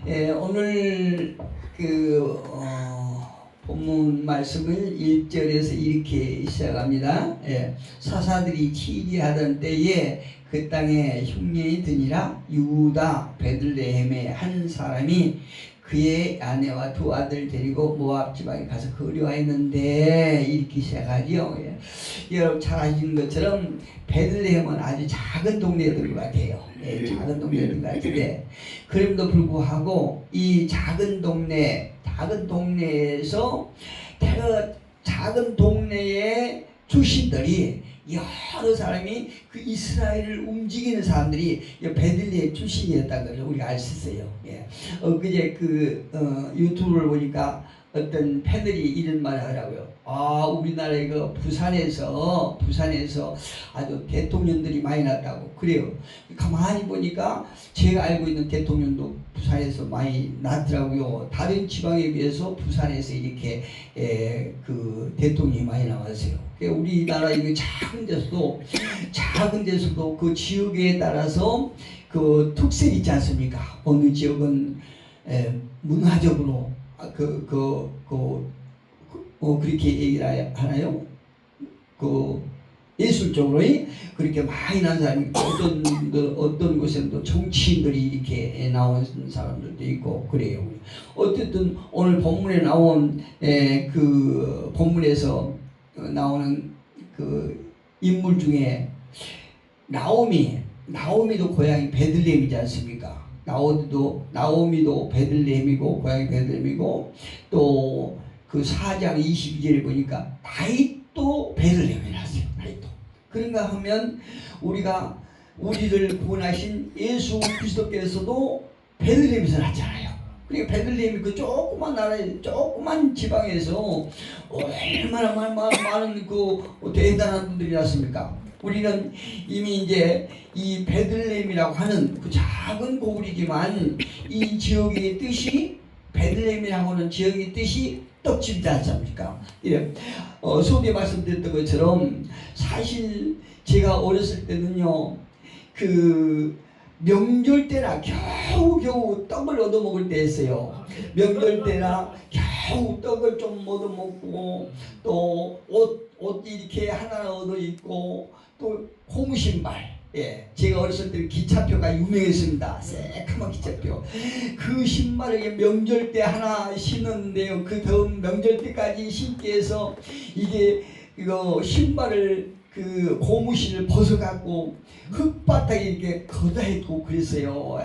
오늘 본문 말씀을 1절에서 이렇게 시작합니다. 사사들이 치리하던 때에 그 땅에 흉년이 드니라. 유다 베들레헴의 한 사람이 그의 아내와 두 아들 데리고 모압 지방에 가서 거류하였는데, 이렇게 시작하죠. 여러분 잘 아시는 것처럼 베들레헴은 아주 작은 동네였던 것 같아요. 작은 동네였던 것 같은데, 그럼에도 불구하고 이 작은 동네에서 작은 동네의 출신들이 여러 사람이 그 이스라엘을 움직이는 사람들이 베들레헴 출신이었다는 걸 우리가 알 수 있어요. 그제 유튜브를 보니까 어떤 팬들이 이런 말을 하더라고요. 우리나라의 그 부산에서 아주 대통령들이 많이 났다고. 그래요. 가만히 보니까 제가 알고 있는 대통령도 부산에서 많이 났더라고요. 다른 지방에 비해서 부산에서 이렇게 그 대통령이 많이 나왔어요. 우리나라 이거 작은 데서도 그 지역에 따라서 그 특색이 있지 않습니까? 어느 지역은 문화적으로 그렇게 얘기를 하나요? 예술적으로 그렇게 많이 난 사람이 어떤 곳에는 또 정치인들이 이렇게 나온 사람들도 있고 그래요. 어쨌든 오늘 본문에 나온 그 본문에서 나오는 그 인물 중에 나오미도 고향이 베들레헴이지 않습니까? 나오미도 베들레헴이고 고향이 베들레헴이고, 또 그 4장 22절에 보니까 다윗도 베들레헴에 났어요. 다윗도. 그런가 하면 우리를 구원하신 예수 그리스도께서도 베들레헴에서 났잖아요. 그러니까 베들레헴이 그 조그만 나라에 조그만 지방에서 얼마나 많은 그 대단한 분들이 났습니까? 우리는 이미 이제 이 베들레헴이라고 하는 그 작은 고을이지만 이 지역의 뜻이, 베들레헴이라고 하는 지역의 뜻이 떡집이지 않습니까? 소개 말씀드렸던 것처럼 사실 제가 어렸을 때는요, 그 명절 때나 겨우 떡을 얻어먹을 때였어요. 명절 때나 겨우 떡을 좀 얻어먹고, 또 옷 이렇게 하나 얻어 입고, 또 고무신발. 제가 어렸을 때 기차표가 유명했습니다. 새카만 기차표. 그 신발을 명절 때 하나 신었는데요, 그 다음 명절 때까지 신게 해서 이거 신발을 그 고무신을 벗어갖고 흙바닥에 이렇게 걷어했고 그랬어요.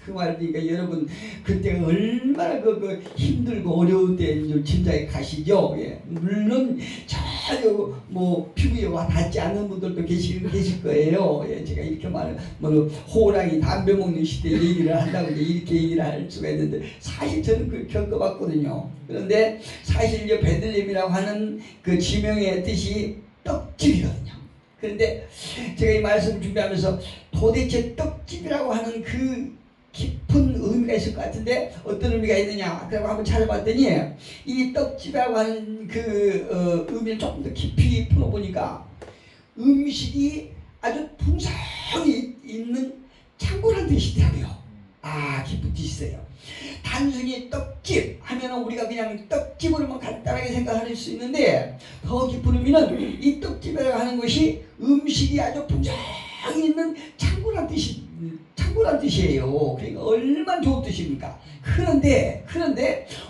그 말이니까 여러분 그때가 얼마나 힘들고 어려울 때인지 짐작이 가시죠. 물론 전혀 피부에 와 닿지 않는 분들도 계실 거예요. 제가 이렇게 호랑이 담배 먹는 시대 얘기를 한다고 이렇게 얘기를 할 수가 있는데, 사실 저는 그걸 겪어봤거든요. 그런데 사실 이제 베들레헴이라고 하는 그 지명의 뜻이 떡집이거든요. 그런데 제가 이 말씀을 준비하면서 도대체 떡집이라고 하는 그 깊은 의미가 있을 것 같은데 어떤 의미가 있느냐, 그리고 한번 찾아봤더니 이 떡집이라고 하는 그 의미를 조금 더 깊이 풀어보니까 음식이 아주 풍성히 있는 창고라는 뜻이더라고요. 깊은 뜻이 있어요. 단순히 떡집 하면 우리가 그냥 떡집으로만 간단하게 생각할 수 있는데, 더 깊은 의미는 이 떡집이라고 하는 것이 음식이 아주 풍성히 있는 창고라는 뜻이에요. 그러니까 얼마나 좋은 뜻입니까? 그런데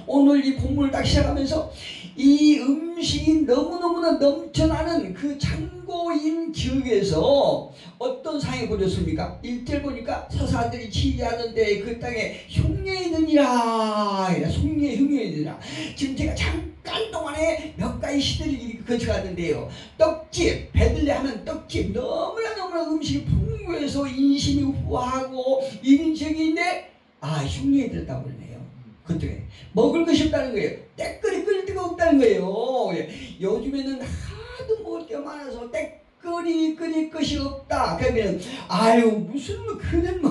오늘 이 본문을 딱 시작하면서 이 음식이 너무너무나 넘쳐나는 그 창고인 지역에서 어떤 상황이 벌어졌습니까? 1절 보니까 사사들이 치리하는데 그 땅에 흉년이 드니라. 흉년이 드니라. 지금 제가 잠깐 동안에 몇 가지 시대를 거쳐갔는데요, 떡집, 베들레헴 하면 떡집, 너무나 음식이 풍부해서 인심이 우아하고 이런 지역인데 흉년이 들었다고 그러네요. 그때 먹을 것이 없다는 거예요. 때거리 끓일 데가 없다는 거예요. 요즘에는 하도 먹을 게 많아서 때거리 끓일 것이 없다. 그러면 무슨 그런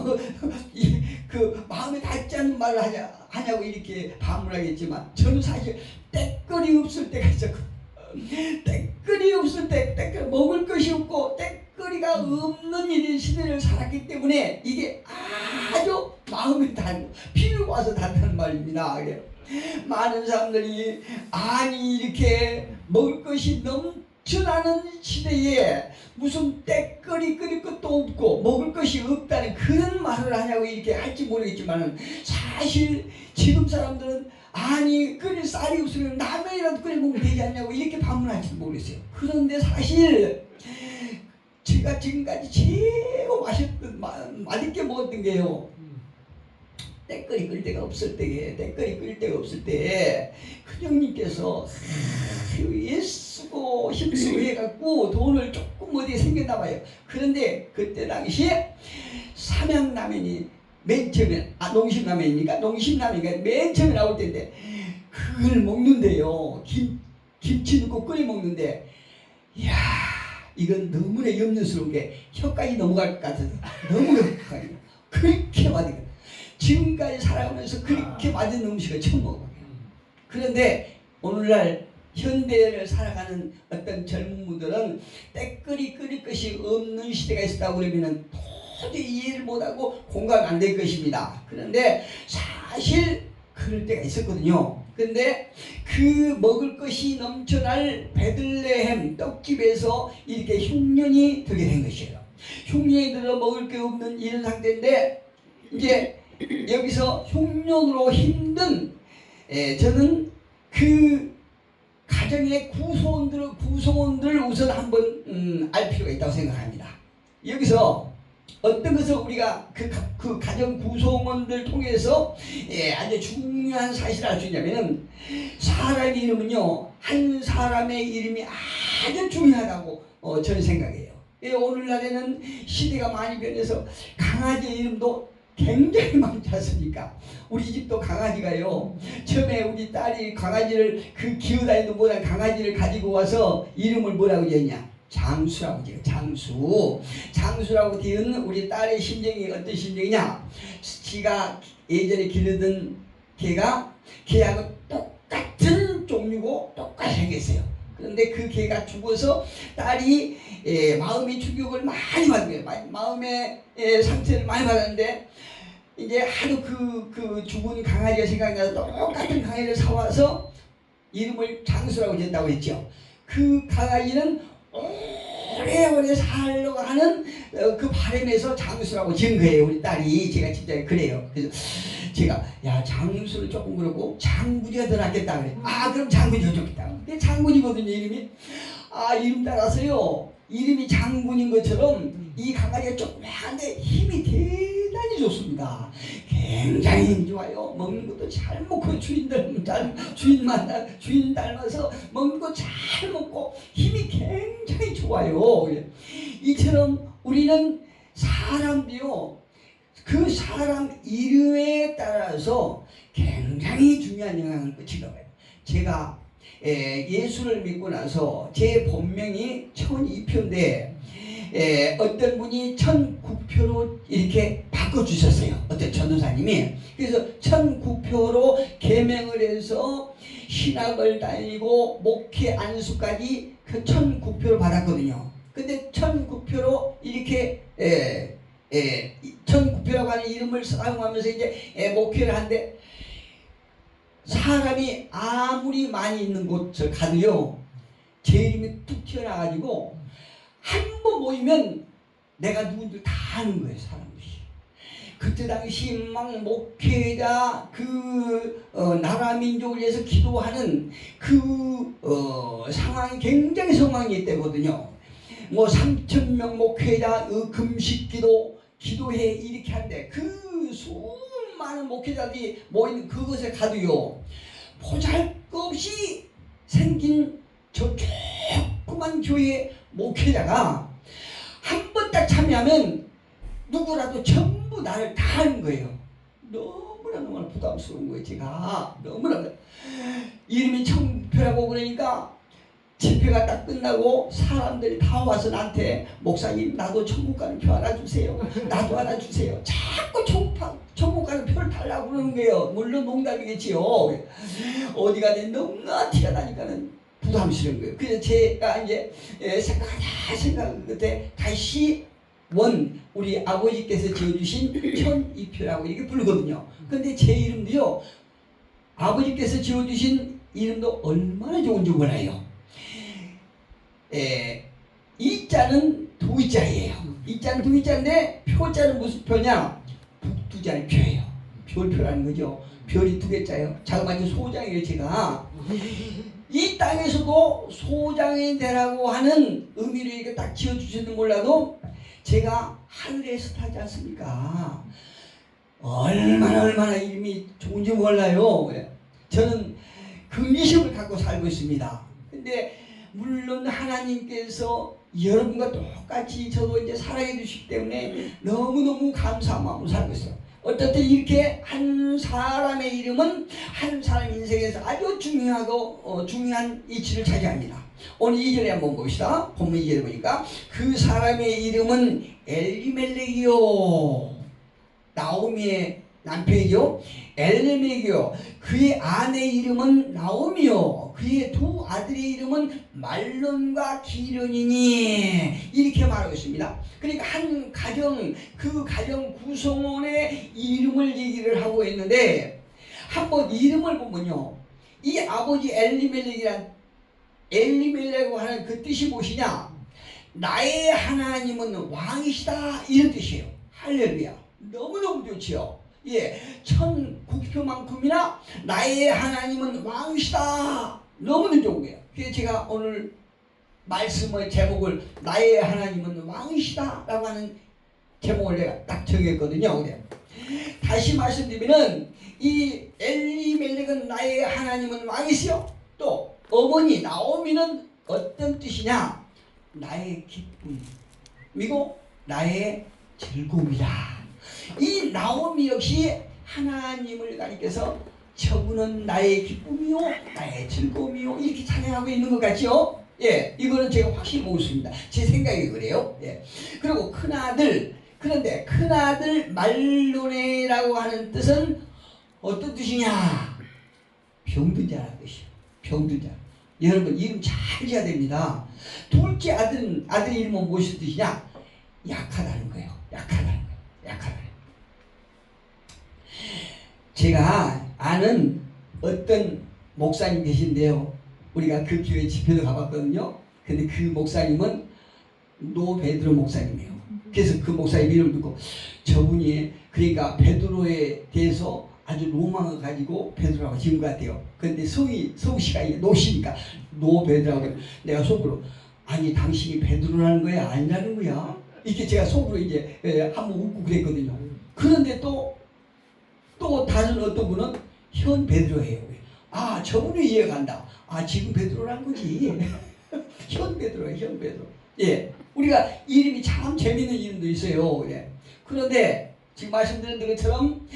그 마음에 닿지 않는 말을 하냐고 이렇게 반문하겠지만, 저는 사실 때거리 없을 때가 있었고, 때거리 없을 때 먹을 것이 없고 때거리가 없는 이런 시대를 살았기 때문에 이게 아주 마음이 비누가 와서 닿다는 말입니다. 그래요. 많은 사람들이 아니 이렇게 먹을 것이 넘쳐나는 시대에 무슨 때거리 끓일 것도 없고 먹을 것이 없다는 그런 말을 하냐고 이렇게 할지 모르겠지만 사실 지금 사람들은 아니 끓일 쌀이 없으면 라면이라도 끓여 먹으면 되지 않냐고 이렇게 반문할지 모르겠어요. 그런데 사실 제가 지금까지 최고 맛있게 먹었던 게요, 때거리 끓일 데가 없을 때 큰형님께서 애쓰고 힘쓰고 해갖고 돈을 조금 어디에 생겼나 봐요. 그런데 그때 당시에 삼양라면이 맨 처음에 농심라면이니까 맨 처음에 나올 때인데 그걸 먹는데요, 김치 넣고 끓여 먹는데 이야 이건 너무나 염려스러운 게 혀까지 넘어갈 것 같아서 너무 그렇게 맛있게 지금까지 살아가면서 그렇게 맛있는 음식을 처음 먹어요. 그런데 오늘날 현대를 살아가는 어떤 젊은 분들은 때거리 끓일 것이 없는 시대가 있었다고 그러면 도저히 이해를 못하고 공감 안 될 것입니다. 그런데 사실 그럴 때가 있었거든요. 근데 그 먹을 것이 넘쳐날 베들레헴 떡집에서 이렇게 흉년이 들게 된 것이에요. 흉년이 들어 먹을 게 없는 이런 상태인데 이제 여기서 흉년으로 힘든 저는 그 가정의 구성원들을 우선 한번 알 필요가 있다고 생각합니다. 여기서 어떤 것을 우리가 그 가정 구성원들 통해서 아주 중요한 사실을 알 수 있냐면 사람의 이름은요 한 사람의 이름이 아주 중요하다고 저는 생각해요. 오늘날에는 시대가 많이 변해서 강아지 이름도 굉장히 많지 않습니까? 우리 집도 강아지가요, 처음에 우리 딸이 강아지를 기어다니도 못한 강아지를 가지고 와서 이름을 뭐라고 지었냐? 장수라고 지어요. 장수라고 지은 우리 딸의 심정이 어떤 심정이냐? 지가 예전에 기르던 개하고 똑같은 종류고 똑같이 생겼어요. 그런데 그 개가 죽어서 딸이 마음의 충격을 많이 받은 거예요. 마음의 상처를 많이 받았는데 이제 하도 그 죽은 강아지가 생각나서 똑같은 강아지를 사와서 이름을 장수라고 지었다고 했죠. 그 강아지는 오래오래 살려고 하는 그 바람에서 장수라고 지은 거예요. 우리 딸이. 제가 진짜 그래요. 그래서 제가 야 장수는 조금 그렇고 장군이가 더 낫겠다 그래. 그럼 장군이가 좋겠다. 근데 장군이거든요 이름이. 이름 따라서요 이름이 장군인 것처럼 이 강아지가 조그만한데 힘이 대단히 좋습니다. 굉장히 힘이 좋아요. 먹는 것도 잘 먹고 주인 닮아서 먹는 거 잘 먹고 힘이 굉장히 좋아요. 이처럼 우리는 사람도요 그 사람 이름에 따라서 굉장히 중요한 영향을 끼치더라고요. 제가 예수를 믿고 나서 제 본명이 천이표인데 어떤 분이 천구표로 이렇게 바꿔주셨어요. 어떤 전도사님이. 그래서 천구표로 개명을 해서 신학을 다니고 목회 안수까지 그 천구표를 받았거든요. 근데 천구표로 이렇게 천구표라고 하는 이름을 사용하면서 이제 목회를 하는데 사람이 아무리 많이 있는 곳을 가도요 제 이름이 툭 튀어나와가지고 한 번 모이면 내가 누군지 다 아는 거예요. 사람들이. 그때 당시 막 목회자 나라 민족을 위해서 기도하는 상황이 굉장히 성황이 때거든요. 3,000명 목회자 금식기도해 이렇게 하는데 그 수많은 목회자들이 모이는 그곳에 가도요 보잘것없이 생긴 저 조그만 교회 목회자가 한 번 딱 참여하면 누구라도 전부 나를 다 아는 거예요. 너무나 부담스러운 거예요. 제가 너무나 이름이 천표라고 그러니까 집회가 딱 끝나고 사람들이 다 와서 나한테 목사님 나도 천국 가는 표 하나 주세요. 나도 하나 주세요. 자꾸 천국 가는 표를 달라고 그러는 거예요. 물론 농담이겠지요. 어디 가든 너무나 티가 나니까는 부담스러운 거예요. 그래서 제가 이제 생각할 때 다시 우리 아버지께서 지어주신 천이표라고 이렇게 부르거든요. 근데 제 이름도요, 아버지께서 지어주신 이름도 얼마나 좋은지 몰라요. 이자는 두자예요. 이자는 두자인데 표자는 무슨 표냐? 북두자의 표예요. 별표라는 거죠. 별이 두 개자예요. 자그마치 소장이에요. 제가 이 땅에서도 소장이 되라고 하는 의미를 이렇게 딱 지어주시는 몰라도 제가 하늘에서 타지 않습니까? 얼마나 이름이 좋은지 몰라요. 저는 그 미심을 갖고 살고 있습니다. 근데 물론 하나님께서 여러분과 똑같이 저도 이제 사랑해 주시기 때문에 너무너무 감사한 마음으로 살고 있어요. 어쨌든 이렇게 한 사람의 이름은 한 사람 인생에서 아주 중요한 위치를 차지합니다. 오늘 2절에 한번 봅시다. 본문 2절에 보니까 그 사람의 이름은 엘리멜렉이요, 나오미의 남편이요, 엘레멕이요, 그의 아내 이름은 나오미요, 그의 두 아들의 이름은 말론과 기련이니, 이렇게 말하고 있습니다. 그러니까 한 가정, 그 가정 구성원의 이름을 얘기를 하고 있는데, 한번 이름을 보면요, 이 아버지 엘리멜렉이라고 하는 그 뜻이 무엇이냐? 나의 하나님은 왕이시다, 이런 뜻이에요. 할렐루야. 너무너무 좋지요. 예, 천 국표만큼이나 나의 하나님은 왕이시다, 너무너무 좋은 거예요. 그래서 제가 오늘 말씀의 제목을 나의 하나님은 왕이시다 라고 하는 제목을 내가 딱 정했거든요. 그래. 다시 말씀드리면은 이 엘리멜렉은 나의 하나님은 왕이시요, 또 어머니 나오미는 어떤 뜻이냐? 나의 기쁨이고 나의 즐거움이다. 이 나오미 역시 하나님을 가리켜서 저분은 나의 기쁨이요, 나의 즐거움이요, 이렇게 찬양하고 있는 것 같죠? 예, 이거는 제가 확실히 먹었습니다. 제 생각이 그래요. 예. 그리고 큰아들, 그런데 큰아들 말로네라고 하는 뜻은 어떤 뜻이냐? 병든 자라는 뜻이에요. 병든 자. 여러분 이름 잘 지어야 됩니다. 둘째 아들 이름은 무엇이 뜻이냐? 약하다는 거예요. 약하다는 거예요. 약하다. 제가 아는 어떤 목사님 계신데요. 우리가 그 교회 집회도 가봤거든요. 근데 그 목사님은 노 베드로 목사님이에요. 그래서 그 목사님 이름 듣고 저분이 그러니까 베드로에 대해서 아주 로망을 가지고 베드로라고 지은 것 같아요. 근데 성씨가 노시니까 노 베드로라고, 내가 속으로 아니 당신이 베드로라는 거야 아니라는 거야? 이렇게 제가 속으로 이제 한번 웃고 그랬거든요. 그런데 또 다른 어떤 분은 현 베드로예요. 아, 저분이 이해간다. 아, 지금 베드로란 거지. 현 베드로예요, 현 베드로. 예, 우리가 이름이 참 재밌는 이름도 있어요. 예. 그런데 지금 말씀드린 것처럼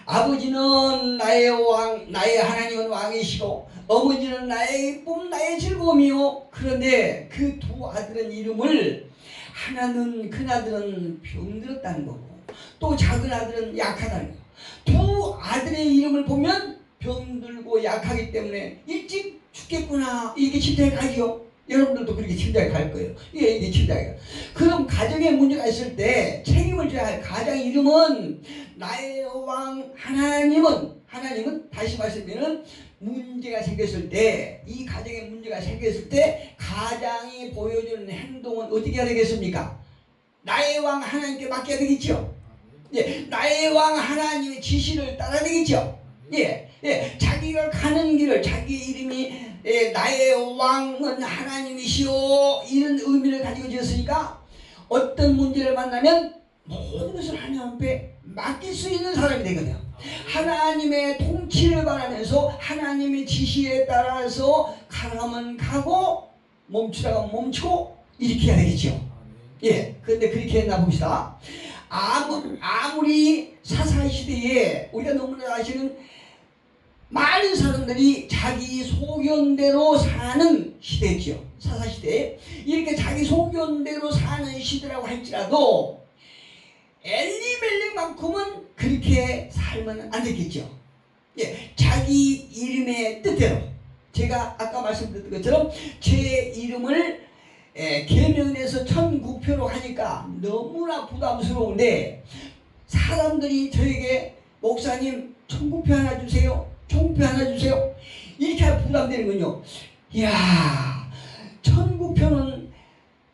아버지는 나의 왕, 나의 하나님은 왕이시고 어머니는 나의 기쁨, 나의 즐거움이요. 그런데 그 두 아들은 이름을, 하나는 큰아들은 병들었다는 거고 또 작은 아들은 약하다는 거예요. 두 아들의 이름을 보면 병들고 약하기 때문에 일찍 죽겠구나 이렇게 침대에 가죠. 여러분들도 그렇게 침대에 갈 거예요. 예, 이게 침대에 가요. 그럼 가정에 문제가 있을 때 책임을 져야 할 가장 이름은 나의 왕 하나님은 다시 말씀드리면 문제가 생겼을 때, 이 가정에 문제가 생겼을 때 가장이 보여주는 행동은 어떻게 해야 되겠습니까? 나의 왕 하나님께 맡겨야 되겠죠. 예, 나의 왕 하나님의 지시를 따라야 되겠죠. 예, 자기가 가는 길을 자기 이름이 나의 왕은 하나님이시오 이런 의미를 가지고 지었으니까 어떤 문제를 만나면 모든 것을 하나님 앞에 맡길 수 있는 사람이 되거든요. 하나님의 통치를 바라면서 하나님의 지시에 따라서 가라면 가고 멈추라면 멈추고 이렇게 해야 되겠죠. 예, 그런데 그렇게 했나 봅시다. 아무리 사사시대에 우리가 너무나 아시는 많은 사람들이 자기 소견대로 사는 시대죠. 사사시대에 이렇게 자기 소견대로 사는 시대라고 할지라도 엘리멜렉만큼은 그렇게 살면 안 되겠죠. 예, 자기 이름의 뜻대로 제가 아까 말씀드렸던 것처럼 제 이름을 개명해서 1009표로 하니까 너무나 부담스러운데 사람들이 저에게 목사님 1009표 하나 주세요. 1009표 하나 주세요. 이렇게 부담되는군요. 이야 1009표는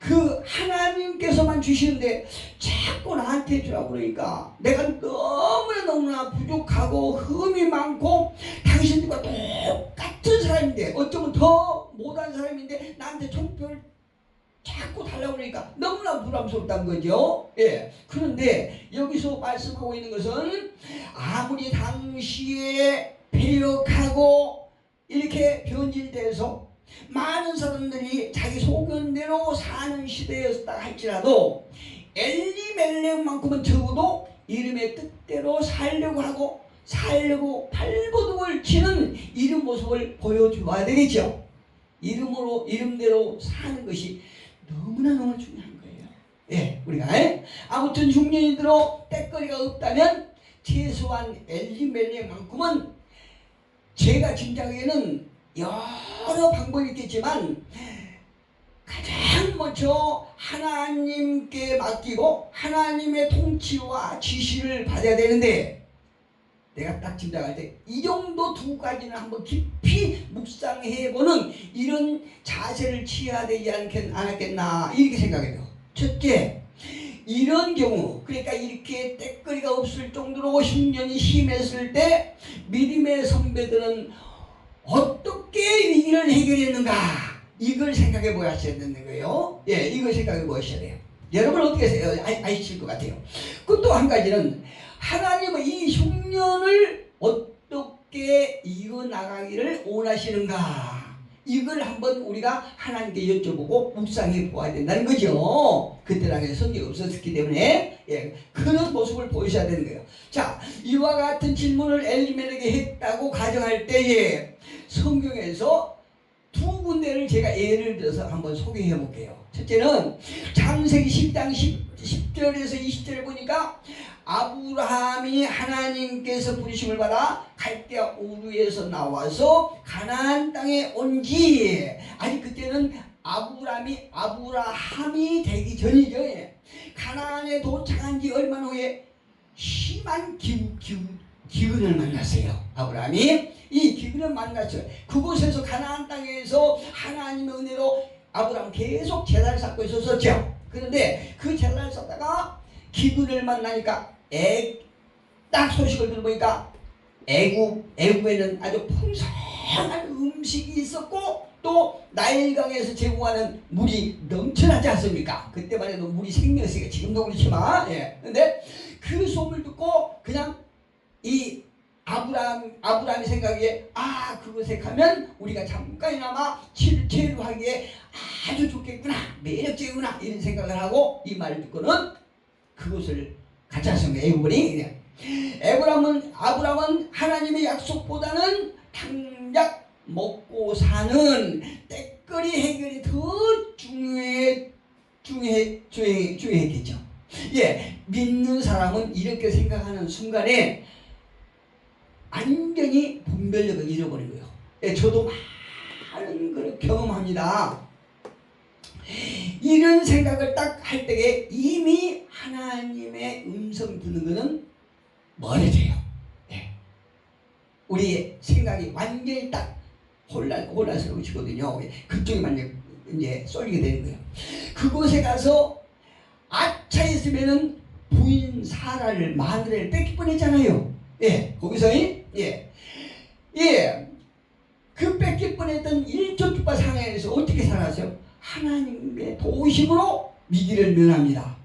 그 하나님께서만 주시는데 자꾸 나한테 주라고 그러니까 내가 너무나 부족하고 흠이 많고 당신들과 똑같은 사람인데 어쩌면 더 못한 사람인데 나한테 1000표를 자꾸 달라고 그러니까 너무나 부담스럽다는 거죠. 예. 그런데 여기서 말씀하고 있는 것은 아무리 당시에 배역하고 이렇게 변질돼서 많은 사람들이 자기 소견대로 사는 시대였다 할지라도 엘리멜렉만큼은 적어도 이름의 뜻대로 살려고 하고 살려고 발버둥을 치는 이런 모습을 보여줘야 되겠죠. 이름대로 사는 것이 너무나 중요한 거예요. 예, 우리가 아무튼 흉년이들로 때거리가 없다면 최소한 엘리멜렉만큼은 제가 짐작하기에는 여러 방법이 있겠지만 가장 먼저 하나님께 맡기고 하나님의 통치와 지시를 받아야 되는데 내가 딱 짐작할 때 이 정도 두 가지는 한번 깊이 묵상해보는 이런 자세를 취해야 되지 않았겠나 이렇게 생각해요. 첫째, 이런 경우 그러니까 이렇게 때거리가 없을 정도로 흉년이 심했을 때 믿음의 선배들은 어떻게 위기를 해결했는가 이걸 생각해 보셔야 되는 거예요. 예, 이걸 생각해 보셔야 돼요. 여러분 어떻게 아실 것 같아요. 그 또 한 가지는 하나님은 이 흉년을 어떻게 이어나가기를 원하시는가 이걸 한번 우리가 하나님께 여쭤보고 묵상해 보아야 된다는 거죠. 그때 당시에 성경이 없었기 때문에 그런 모습을 보여줘야 되는 거예요. 자, 이와 같은 질문을 엘리멜렉이 했다고 가정할 때에 성경에서 두 군데를 제가 예를 들어서 한번 소개해 볼게요. 첫째는 창세기 10장 10절에서 20절에 보니까 아브라함이 하나님께서 부르심을 받아 갈대아 우르에서 나와서 가나안 땅에 온지 아직 그때는 아브라함이 되기 전이죠. 가나안에 도착한 지 얼마 후에 심한 기근을 만났어요. 아브라함이 이 기근을 만났어요. 그곳에서 가나안 땅에서 하나님의 은혜로 아브라함 계속 제단을 쌓고 있었죠. 그런데 그 제단을 쌓다가 기근을 만나니까 딱 소식을 들어보니까 애굽에는 아주 풍성한 음식이 있었고 또 나일강에서 제공하는 물이 넘쳐나지 않습니까? 그때만 해도 물이 생명이었으니까 지금도 그렇지만 근데 그 소문을 듣고 그냥 이 아브라함이 생각에 그곳에 가면 우리가 잠깐이나마 체류하기에 아주 좋겠구나 매력적이구나 이런 생각을 하고 이 말을 듣고는 그곳을 같이 하셨습니다. 아브라함은 하나님의 약속보다는 당장 먹고 사는 때거리 해결이 더 중요했겠죠. 믿는 사람은 이렇게 생각하는 순간에 완전히 분별력을 잃어버린 거예요. 저도 많은 걸 경험합니다. 이런 생각을 딱 할 때에 이미 하나님의 음성 듣는 것은 멀어져요. 우리의 생각이 완전히 딱 혼란스러워지거든요. 그쪽에만 이제 쏠리게 되는 거예요. 그곳에 가서 아차 했으면은 부인 사라를 마누라를 뺏길 뻔했잖아요. 거기서 그 뺏길 뻔했던 일조주파 상황에서 어떻게 살았어요? 하나님의 도우심으로 미기를 면합니다.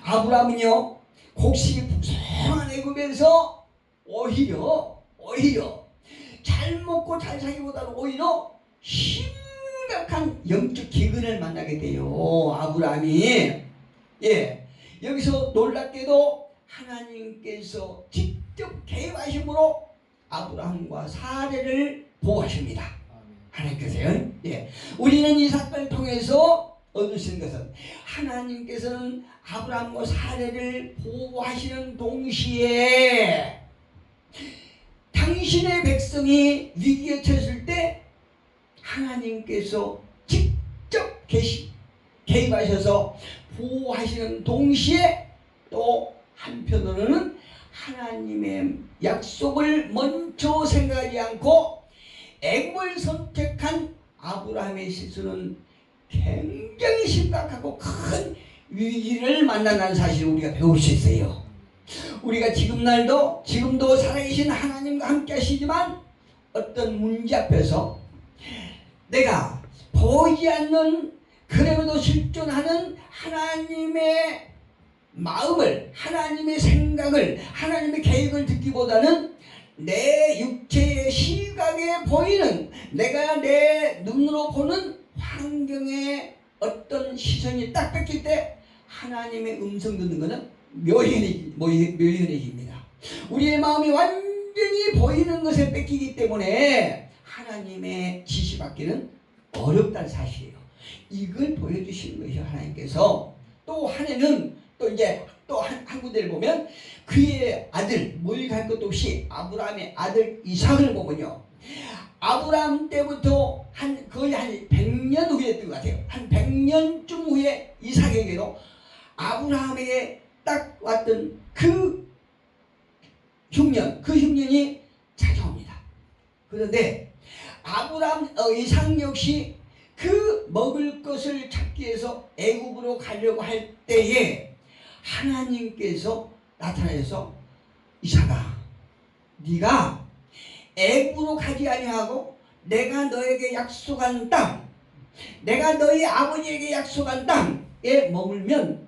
아브라함은요 곡식이 풍성한 애굽에서 오히려 잘 먹고 잘 살기보다는 오히려 심각한 영적 기근을 만나게 돼요. 아브라함이 여기서 놀랍게도 하나님께서 직접 개입하심으로 아브라함과 사례를 보호하십니다. 하나님께서요. 우리는 이 사건을 통해서 얻을 수 있는 것은 하나님께서는 아브라함과 사례를 보호하시는 동시에 당신의 백성이 위기에 처했을 때 하나님께서 직접 개입하셔서 보호하시는 동시에 또 한편으로는 하나님의 약속을 먼저 생각하지 않고 애굽을 선택한 아브라함의 실수는 굉장히 심각하고 큰 위기를 만난다는 사실을 우리가 배울 수 있어요. 우리가 지금도 살아계신 하나님과 함께 하시지만 어떤 문제 앞에서 내가 보이지 않는 그래도 실존하는 하나님의 마음을, 하나님의 생각을, 하나님의 계획을 듣기보다는 내 육체의 시각에 보이는, 내가 내 눈으로 보는 환경의 어떤 시선이 딱 뺏길 때 하나님의 음성 듣는 것은 묘연해집니다. 우리의 마음이 완전히 보이는 것에 뺏기기 때문에 하나님의 지시받기는 어렵다는 사실이에요. 이걸 보여주시는 것이죠. 하나님께서 또 하나는 또 이제 또 한 군데를 보면 그의 아들 모의할 것도 없이 아브라함의 아들 이삭을 보면요, 아브라함 때부터 거의 한 100년 후에 됐던 것 같아요. 한 100년쯤 후에 이삭에게도 아브라함에게 딱 왔던 그 흉년이 찾아옵니다. 그런데 이삭 역시 그 먹을 것을 찾기 위해서 애굽으로 가려고 할 때에 하나님께서 나타나셔서 이삭아, 네가 애굽으로 가지 아니하고 내가 너에게 약속한 땅, 내가 너희 아버지에게 약속한 땅에 머물면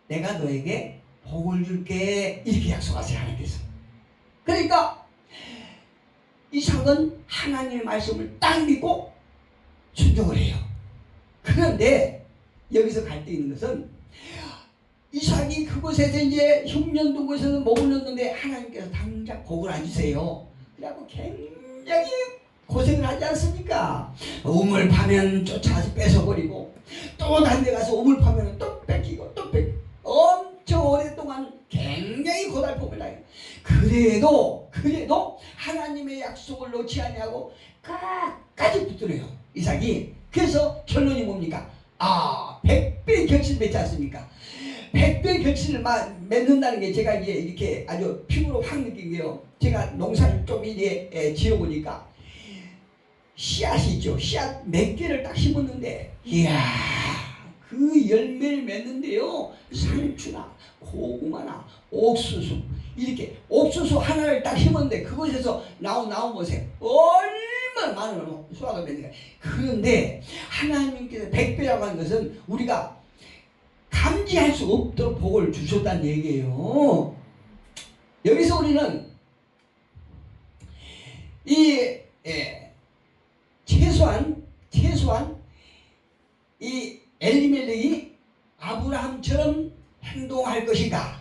내가 너에게 복을 줄게, 이렇게 약속하세요. 하나님께서. 그러니까 이삭은 하나님의 말씀을 딱 믿고 순종을 해요. 그런데 여기서 갈등이 있는 것은 이삭이 그곳에서 이제 흉년된 곳에서 머물렀는데 하나님께서 당장 복을 안 주세요. 그래갖고 굉장히 고생을 하지 않습니까? 우물 파면 쫓아서 뺏어버리고 또 다른 데 가서 우물 파면 또 뺏기고 또 뺏기고 엄청 오랫동안 굉장히 고달픔을 당해요. 그래도 하나님의 약속을 놓지 아니하고 끝까지 붙들어요, 이삭이. 그래서 결론이 뭡니까? 100배의 결실을 맺지 않습니까? 100배의 결실을 맺는다는 게 제가 이제 이렇게 아주 피부로 확 느낀 게요. 제가 농사를 좀 이제 지어보니까 씨앗이 있죠. 씨앗 몇 개를 딱 심었는데, 이야, 그 열매를 맺는데요, 상추나 고구마나 옥수수, 이렇게 옥수수 하나를 딱 심었는데 그것에서 나온 보세요. 얼마나 많은 수확을 맺는가. 그런데 하나님께서 100배라고 하는 것은 우리가 감지할 수 없도록 복을 주셨다는 얘기예요. 여기서 우리는 최소한 이 엘리멜렉이 아브라함처럼 행동할 것인가,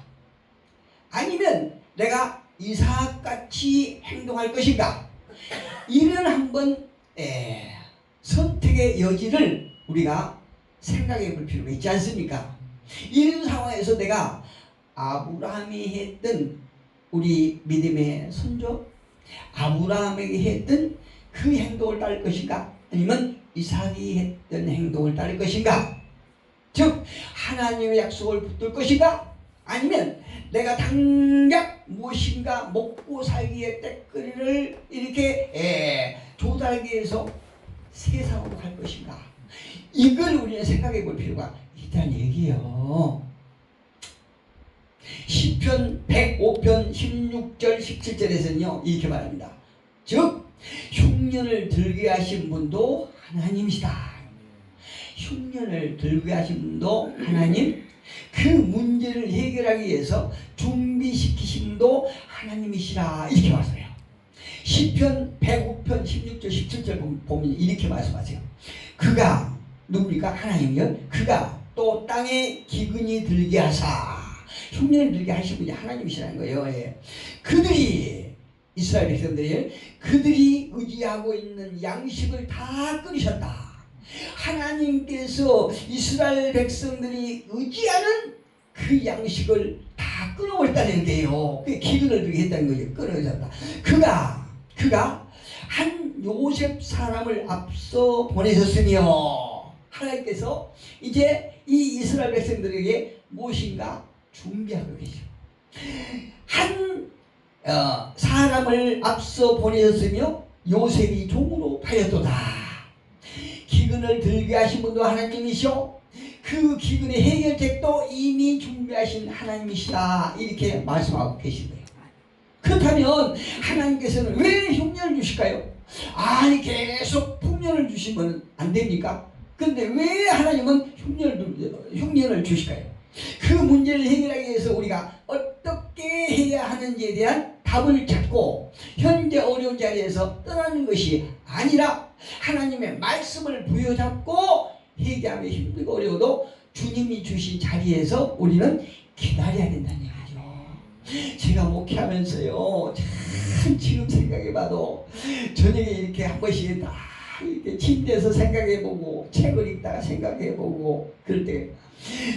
아니면 내가 이삭같이 행동할 것인가, 이런 한번 선택의 여지를 우리가 생각해 볼 필요가 있지 않습니까? 이런 상황에서 내가 아브라함이 했던 우리 믿음의 선조 아브라함에게 했던 그 행동을 따를 것인가, 아니면 이삭이 했던 행동을 따를 것인가, 즉 하나님의 약속을 붙들 것인가, 아니면 내가 당장 무엇인가 먹고 살기에 때거리를 이렇게 조달하기 위해서 세상으로 갈 것인가, 이걸 우리는 생각해 볼 필요가 있다는 얘기예요. 시편 105편 16절 17절에서는요 이렇게 말합니다. 즉 흉년을 들게 하신 분도 하나님이시다. 흉년을 들게 하신 분도 하나님, 그 문제를 해결하기 위해서 준비시키신 분도 하나님이시라, 이렇게 말씀해요. 시편 105편 16절 17절 보면 이렇게 말씀하세요. 그가 누굽니까? 하나님이요. 그가 또 땅에 기근이 들게 하사, 흉년을 들게 하신 분이 하나님이시라는 거예요. 그들이, 이스라엘 백성들이 그들이 의지하고 있는 양식을 다 끊으셨다. 하나님께서 이스라엘 백성들이 의지하는 그 양식을 다 끊어버렸다는 게요. 그 기근을 들게 했다는 거예요. 끊어졌다. 그가 한 요셉 사람을 앞서 보내셨으며 하나님께서 이제 이 이스라엘 백성들에게 무엇인가 준비하고 계셔. 한 사람을 앞서 보내셨으며 요셉이 종으로 팔렸도다. 기근을 들게 하신 분도 하나님이시오. 그 기근의 해결책도 이미 준비하신 하나님이시다. 이렇게 말씀하고 계신 거예요. 그렇다면 하나님께서는 왜 흉년을 주실까요? 아니 계속 풍년을 주시면 안 됩니까? 근데 왜 하나님은 흉년을 주실까요? 그 문제를 해결하기 위해서 우리가 어떻게 해야 하는지에 대한 답을 찾고 현재 어려운 자리에서 떠나는 것이 아니라 하나님의 말씀을 부여잡고 해결하며 힘들고 어려워도 주님이 주신 자리에서 우리는 기다려야 된다는 얘기죠. 제가 목회하면서요, 참 지금 생각해봐도 저녁에 이렇게 한 번씩 다 이렇게 침대에서 생각해보고 책을 읽다가 생각해보고 그럴 때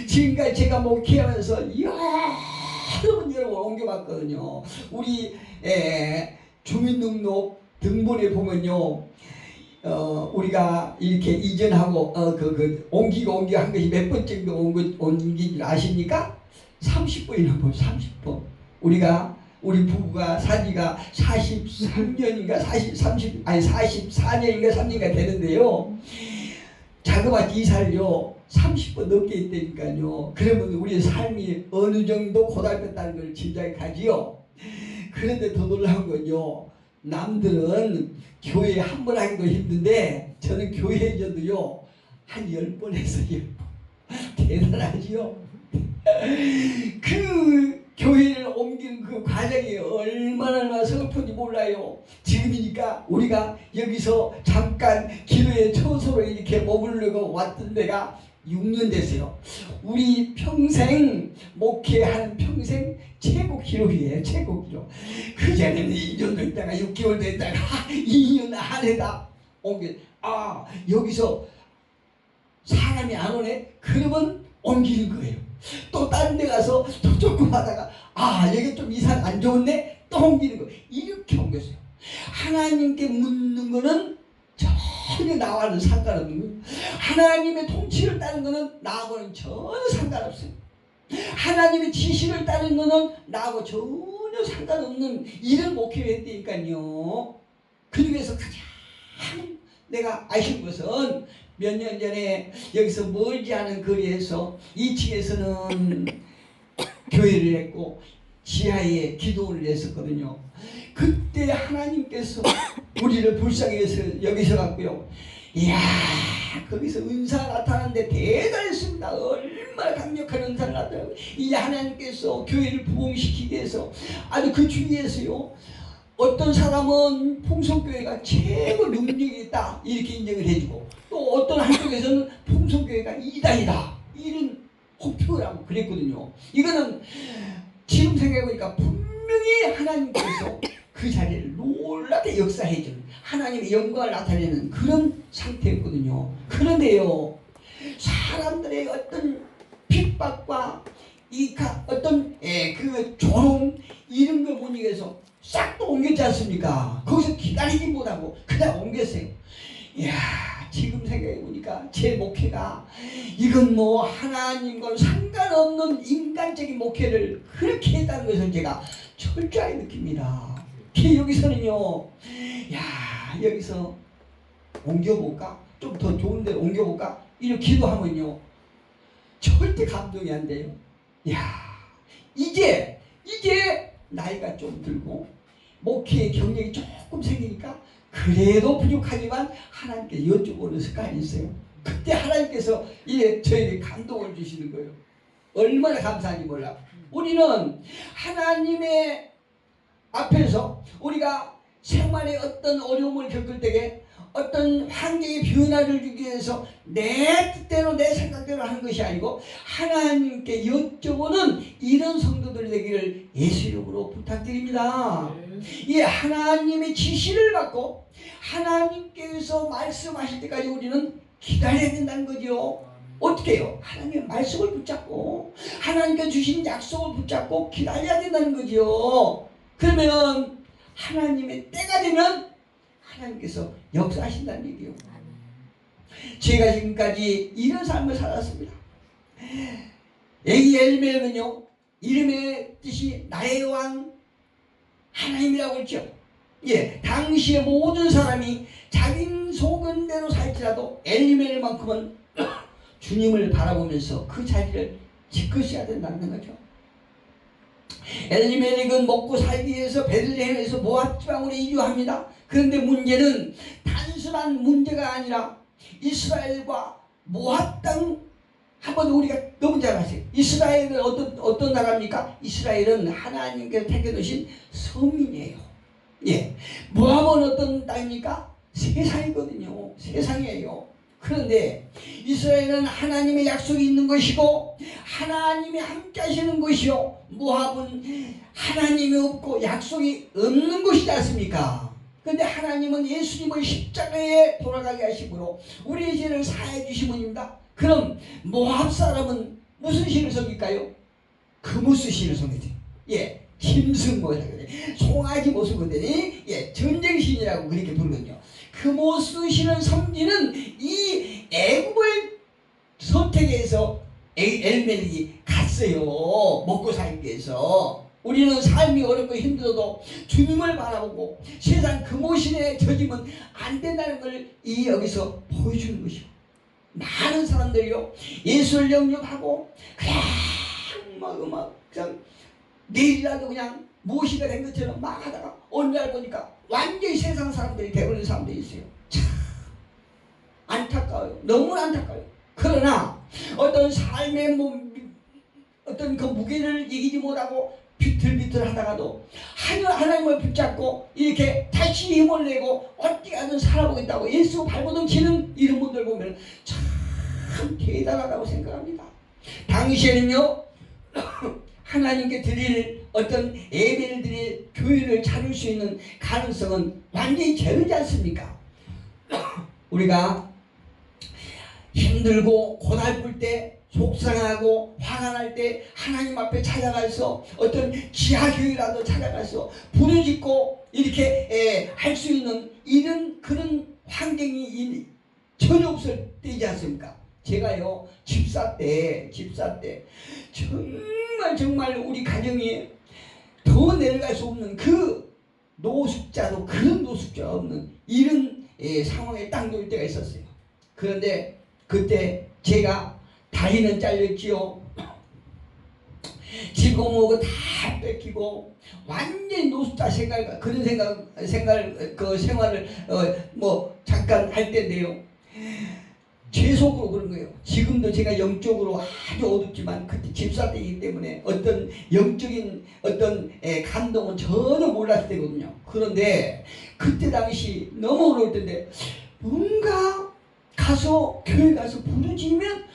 지금까지 제가 목회하면서 여러 문제를 옮겨봤거든요. 우리 주민등록 등본에 보면요, 우리가 이렇게 이전하고 옮기고 한 것이 몇 번 정도 옮긴 줄 아십니까? 30번이나 보여. 30번. 우리 부부가 산지가 43년인가 44년인가 3년인가 되는데요. 자그마치 이사를요 30번 넘게 했다니까요. 그러면 우리의 삶이 어느 정도 고달팠다는 걸 짐작이 가지요. 그런데 더 놀라운 건요, 남들은 교회 한 번 하기도 힘든데 저는 교회에서도요 한 10번 했어요. 대단하지요. 그 교회를 옮기는 그 과정이 얼마나 서글픈지 몰라요. 지금이니까 우리가 여기서 잠깐 기도의 처소로 이렇게 머무르고 왔던 데가 6년 됐어요. 우리 평생 목회하는 평생 최고 기록이에요. 최고 기록. 그전에는 2년도 있다가 6개월도 있다가 2년 안에다 옮겨. 여기서 사람이 안 오네? 그러면 옮기는 거예요. 또 다른 데 가서 또 조금 하다가 여기 좀 이상 안 좋네? 또 옮기는 거예요. 이렇게 옮겼어요. 하나님께 묻는 거는 전혀 나와는 상관없는 거예요. 하나님의 통치를 따르는 거는 나하고는 전혀 상관없어요. 하나님의 지시를 따르는 거는 나하고 전혀 상관없는 이런 목회를 했다니까요. 그 중에서 가장 내가 아쉬운 것은 몇 년 전에 여기서 멀지 않은 거리에서 2층에서는 교회를 했고 지하에 기도를 했었거든요. 그때 하나님께서 우리를 불쌍히 해서 여기서 갔고요. 이야, 거기서 은사가 나타나는데 대단했습니다. 얼마나 강력한 은사가 나타나고, 이 하나님께서 교회를 부흥시키기 위해서 아주 그 주위에서요, 어떤 사람은 풍성교회가 최고 능력이 있다 이렇게 인정을 해주고, 또 어떤 한쪽에서는 풍성교회가 이단이다 이런 혹평을 하고 그랬거든요. 이거는 지금 생각해보니까 분명히 하나님께서 그 자리를 놀랍게 역사해주는, 하나님의 영광을 나타내는 그런 상태였거든요. 그런데요, 사람들의 어떤 핍박과 어떤 그 조롱 이런 걸 못 이겨서 싹 또 옮겼지 않습니까? 거기서 기다리지 못하고 그냥 옮겼어요. 이야, 지금 생각해보니까 제 목회가 이건 뭐 하나님과 상관없는 인간적인 목회를 그렇게 했다는 것을 제가 철저하게 느낍니다. 여기서는요, 야, 여기서 옮겨볼까? 좀 더 좋은 데 옮겨볼까? 이렇게 기도하면요, 절대 감동이 안 돼요. 야, 이제 나이가 좀 들고 목회의 경력이 조금 생기니까 그래도 부족하지만 하나님께 여쭤보는 습관이 있어요. 그때 하나님께서 저에게 감동을 주시는 거예요. 얼마나 감사한지 몰라. 우리는 하나님의 앞에서 우리가 생활에 어떤 어려움을 겪을 때에 어떤 환경의 변화를 주기 위해서 내 뜻대로 내 생각대로 하는 것이 아니고 하나님께 여쭤보는 이런 성도들 되기를 예수 이름으로 부탁드립니다. 이 하나님의 지시를 받고 하나님께서 말씀하실 때까지 우리는 기다려야 된다는 거죠. 어떻게 해요? 하나님의 말씀을 붙잡고 하나님께 주신 약속을 붙잡고 기다려야 된다는 거죠. 그러면 하나님의 때가 되면 하나님께서 역사하신다는 얘기예요. 제가 지금까지 이런 삶을 살았습니다. 애기 엘멜은요, 이름의 뜻이 나의 왕 하나님이라고 했죠. 예, 당시의 모든 사람이 자기 소견대로 살지라도 엘리멜만큼은 주님을 바라보면서 그 자리를 지키셔야 된다는 거죠. 엘리멜렉은 먹고 살기 위해서 베들레헴에서 모압 지방으로 이주합니다. 그런데 문제는 단순한 문제가 아니라 이스라엘과 모압 땅, 한번 우리가 너무 잘 아세요. 이스라엘은 어떤 나라입니까? 이스라엘은 하나님께서 택해놓으신 서민이에요. 예. 모압은 어떤 땅입니까? 세상이거든요. 세상이에요. 그런데 이스라엘은 하나님의 약속이 있는 것이고 하나님이 함께 하시는 것이요, 모압은 하나님이 없고 약속이 없는 것이지 않습니까? 그런데 하나님은 예수님을 십자가에 돌아가게 하심으로 우리의 죄를 사해 주신 분입니다. 그럼 모압 사람은 무슨 신을 섬길까요? 그무스 신을 섬기죠. 예, 힘승모사거든요. 송아지 모습거든요. 예, 전쟁신이라고 그렇게 부르거든요. 그무스 신을 섬기는 이 애굽을 선택해서 엘멜렉이 갔어요. 먹고 살기 위해서. 우리는 삶이 어렵고 힘들어도 주님을 바라보고 세상 금오신에 젖으면 안 된다는 걸 여기서 보여주는 것이요. 많은 사람들이요, 예수를 영접하고 그냥 그냥 내일이라도 그냥 무엇이가 된 것처럼 막 하다가 어느 날 보니까 완전히 세상 사람들이 되버리는 사람들이 있어요. 참 안타까워요. 너무나 안타까워요. 그러나 어떤 삶의 어떤 그 무게를 이기지 못하고 비틀비틀 하다가도 하나님을 붙잡고 이렇게 다시 힘을 내고 어떻게 하든 살아보겠다고 예수 발버둥 치는 이런 분들 보면 참 대단하다고 생각합니다. 당시에는요, 하나님께 드릴 어떤 예배를 드릴 교회를 차릴 수 있는 가능성은 완전히 제로지 않습니까? 우리가 힘들고 고달플 때, 속상하고 화가 날 때 하나님 앞에 찾아가서 어떤 지하교회라도 찾아가서 부르짖고 이렇게 할 수 있는 이런 그런 환경이 전혀 없을 때이지 않습니까? 제가요, 집사 때 정말 우리 가정이 더 내려갈 수 없는 그 노숙자도 그런 노숙자가 없는 이런 상황에 딱 놓일 때가 있었어요. 그런데 그때 제가 다리는 잘렸지요. 지고모고 다 뺏기고 완전히 노숙자 그런 생활을 잠깐 할 때인데요. 제 속으로 그런 거예요. 지금도 제가 영적으로 아주 어둡지만 그때 집사 때이기 때문에 어떤 영적인 어떤 감동은 전혀 몰랐을 때거든요. 그런데 그때 당시 너무 어려울 텐데 뭔가 교회 가서 부르짖으면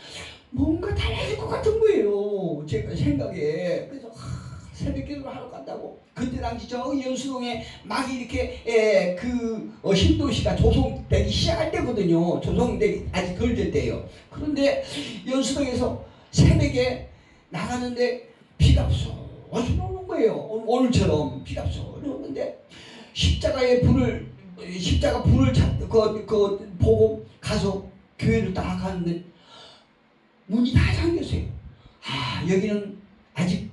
뭔가 달라질 것 같은 거예요. 제가 생각에. 그래서 새벽 기도를 하러 간다고. 그때 당시 저 연수동에 막 이렇게 신도시가 조성되기 시작할 때거든요. 조성되기 아직 덜 될 때예요. 그런데 연수동에서 새벽에 나가는데 비가 쏟아져 오는 거예요. 오늘처럼 비가 쏟아져 오는데 십자가 불을 보고 가서 교회를 딱 가는데 문이 다 잠겼어요. 여기는 아직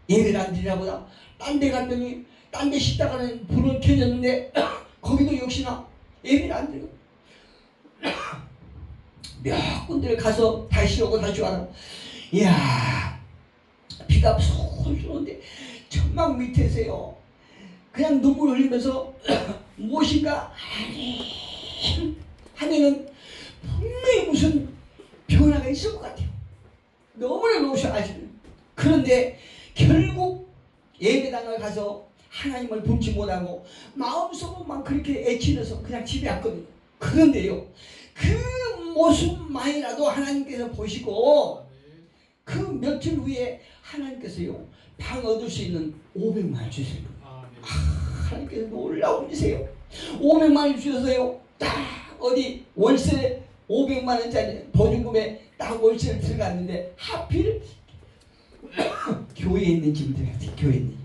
예배를 안 드리나 보다. 딴 데 갔더니 딴 데 십자가는 불은 켜졌는데 거기도 역시나 예배를 안 드려요. 몇 군데를 가서 다시 오고 다시 와라. 이야, 비가 솔솔 오는데 천막 밑에서요, 그냥 눈물 흘리면서 무엇인가 하면은 분명히 무슨 변화가 있을 것 같아요. 너무나 노셔하시는. 그런데 결국 예배당을 가서 하나님을 붙지 못하고 마음속으로만 그렇게 애치면서 그냥 집에 왔거든요. 그런데요, 그 모습만이라도 하나님께서 보시고 그 며칠 후에 하나님께서요, 방 얻을 수 있는 500만 원 주세요. 하나님께서 놀라운 일이세요. 500만 원 주셔서요, 딱 어디 월세 500만 원짜리 보증금에 딱 월세를 들어갔는데 하필 교회에 있는 집을 들어갔어요. 교회에 있는 집.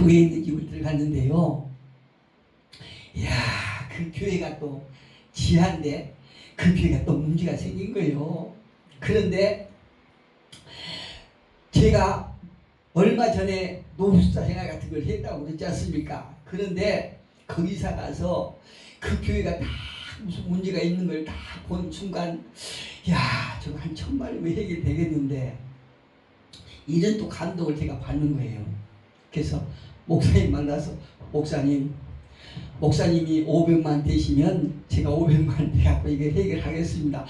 교회에 있는 집을 들어갔는데요. 이야, 그 교회가 또 지한데 그 교회가 또 문제가 생긴 거예요. 그런데 제가 얼마 전에 노숙자 생활 같은 걸 했다고 그랬지 않습니까? 그런데 거기서 가서 그 교회가 다 무슨 문제가 있는 걸 다 본 순간, 야, 저거 한 1000마리면 해결되겠는데, 이런 또 감동을 제가 받는 거예요. 그래서 목사님 만나서, 목사님이 500만 되시면 제가 500만 돼갖고 이거 해결하겠습니다.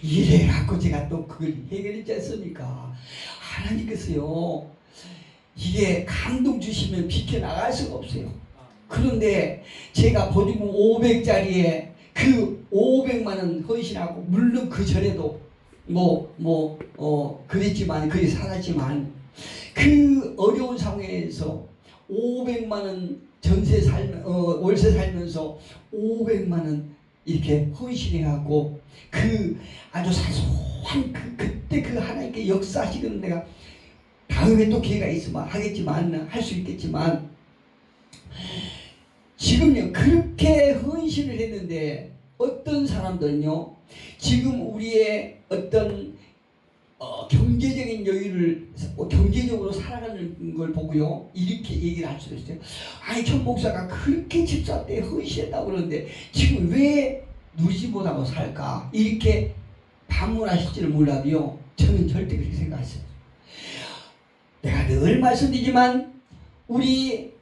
이래갖고 제가 또 그걸 해결했지 않습니까? 하나님께서요, 이게 감동 주시면 비켜나갈 수가 없어요. 그런데 제가 보증금 500짜리에 그 500만원 헌신하고, 물론 그 전에도 그랬지만, 그게 살았지만, 그 어려운 상황에서 500만원 월세 살면서 500만원 이렇게 헌신해갖고, 그 아주 사소한 그때 그 하나님께 역사하시는, 내가 다음에 또 기회가 있으면 하겠지만, 할 수 있겠지만, 지금요 그렇게 헌신을 했는데 어떤 사람들은요 지금 우리의 어떤 경제적인 여유를 경제적으로 살아가는 걸 보고요 이렇게 얘기를 할 수도 있어요. 아니 전 목사가 그렇게 집사 때 헌신했다고 그러는데 지금 왜 누리지 못하고 살까, 이렇게 반문하실지는 몰라도요 저는 절대 그렇게 생각했어요. 내가 늘 말씀드리지만 우리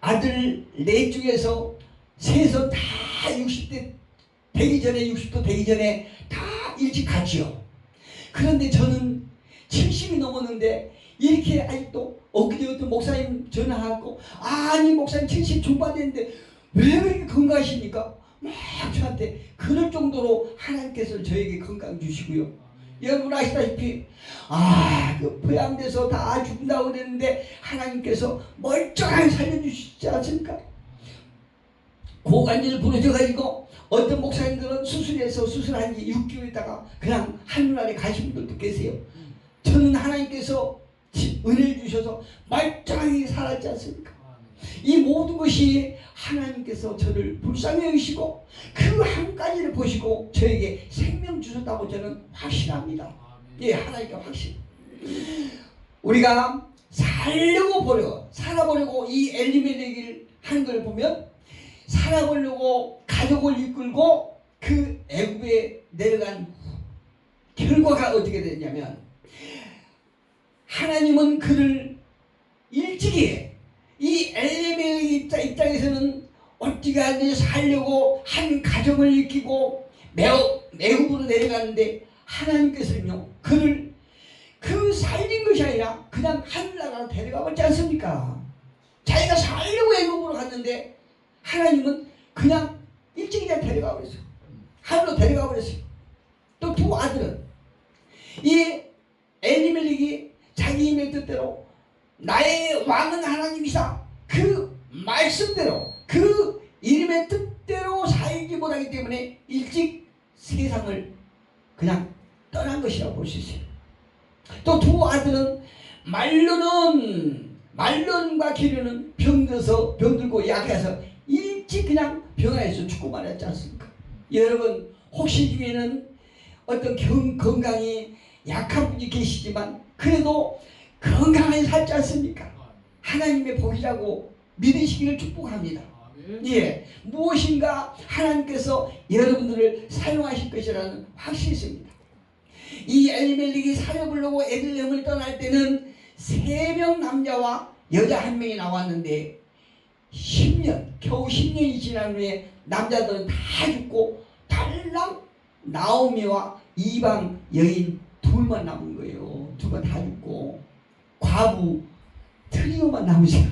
아들 넷 중에서 셋은 다 60대 되기 전에, 60도 되기 전에 다 일찍 갔지요. 그런데 저는 70이 넘었는데 이렇게 아직도 엊그제 어떤 목사님 전화하고, 아니 목사님 70 중반 됐는데 왜 그렇게 건강하십니까? 막 저한테 그럴 정도로 하나님께서 저에게 건강 주시고요. 여러분 아시다시피 그 부양돼서 다 죽는다고 그랬는데 하나님께서 멀쩡하게 살려주시지 않습니까? 고관절 부러져가지고 어떤 목사님들은 수술한 지 6개월 있다가 그냥 하늘나라에 가신 분들도 계세요. 저는 하나님께서 은혜를 주셔서 멀쩡하게 살았지 않습니까? 이 모든 것이 하나님께서 저를 불쌍히 여기시고 그 한 가지를 보시고 저에게 생명 주셨다고 저는 확신합니다. 예, 하나님께 확신. 우리가 살아보려고 이 엘리멜렉을 하는 걸 보면, 살아보려고 가족을 이끌고 그 애굽에 내려간 결과가 어떻게 됐냐면, 하나님은 그를 일찍이, 이 엘리멜렉 입장에서는 어떻게 하든지 살려고 한 가정을 일으키고 애굽으로 내려가는데, 하나님께서는요 그를 그 살린 것이 아니라 그냥 하늘나라로 데려가 버렸지 않습니까? 자기가 살려고 애굽으로 갔는데 하나님은 그냥 일찍이 데려가 버렸어요. 하늘로 데려가 버렸어요. 또 두 아들은, 이 엘리멜렉이 자기 힘의 뜻대로 나의 왕은 하나님이시다, 그 말씀대로 그 이름의 뜻대로 살지 못하기 때문에 일찍 세상을 그냥 떠난 것이라고 볼 수 있어요. 또 두 아들은 말론과 기르는 병들고 약해서 일찍 그냥 병원에서 죽고 말았지 않습니까? 여러분 혹시 중에는 어떤 건강이 약한 분이 계시지만 그래도 건강하게 살지 않습니까? 하나님의 복이라고 믿으시기를 축복합니다. 예, 무엇인가 하나님께서 여러분들을 사용하실 것이라는 확신이 있습니다. 이 엘리멜렉이 살려보려고 에들렘을 떠날 때는 3명 남자와 여자 1명이 나왔는데 겨우 10년이 지난 후에 남자들은 다 죽고 달랑 나오미와 이방 여인 둘만 남은 거예요. 둘만 다 죽고 과부 트리오만 남으세요.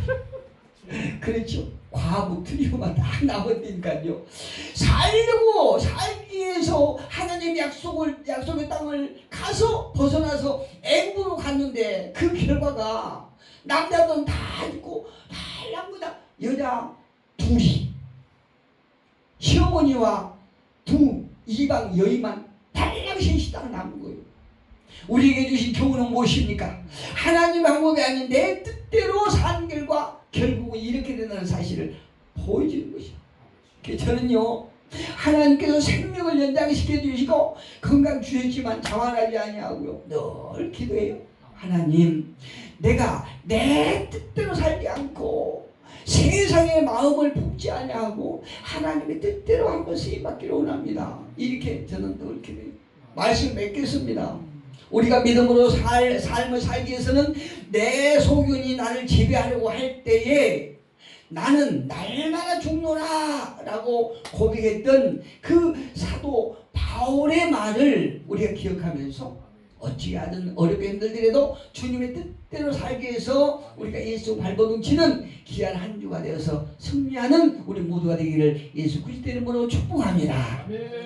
그렇죠. 과부 트리오만 다 남았다니까요. 살기 위해서 하나님 약속의 땅을 가서 벗어나서 애굽으로 갔는데 그 결과가 남자들은 다 죽고 달랑보다 여자 둘이, 시어머니와 두 이방 여인만 달랑 셋이 딱 남은 거예요. 우리에게 주신 교훈은 무엇입니까? 하나님 방법이 아닌 내 뜻대로 사는 결과 결국은 이렇게 된다는 사실을 보여주는 것이요. 그래서 저는요, 하나님께서 생명을 연장시켜 주시고 건강 주셨지만 자만하지 아니하고요, 늘 기도해요. 하나님, 내가 내 뜻대로 살지 않고 세상의 마음을 품지 아니하고 하나님의 뜻대로 한번 쓰임받기를 원합니다. 이렇게 저는 늘 기도해요. 말씀 맺겠습니다. 우리가 믿음으로 삶을 살기 위해서는 내 소견이 나를 지배하려고 할 때에 나는 날마다 죽노라 라고 고백했던 그 사도 바울의 말을 우리가 기억하면서 어찌하든 어렵게 힘들더라도 주님의 뜻대로 살기 위해서 우리가 예수 발버둥치는 귀한 한 주가 되어서 승리하는 우리 모두가 되기를 예수 그리스도의 이름으로 축복합니다.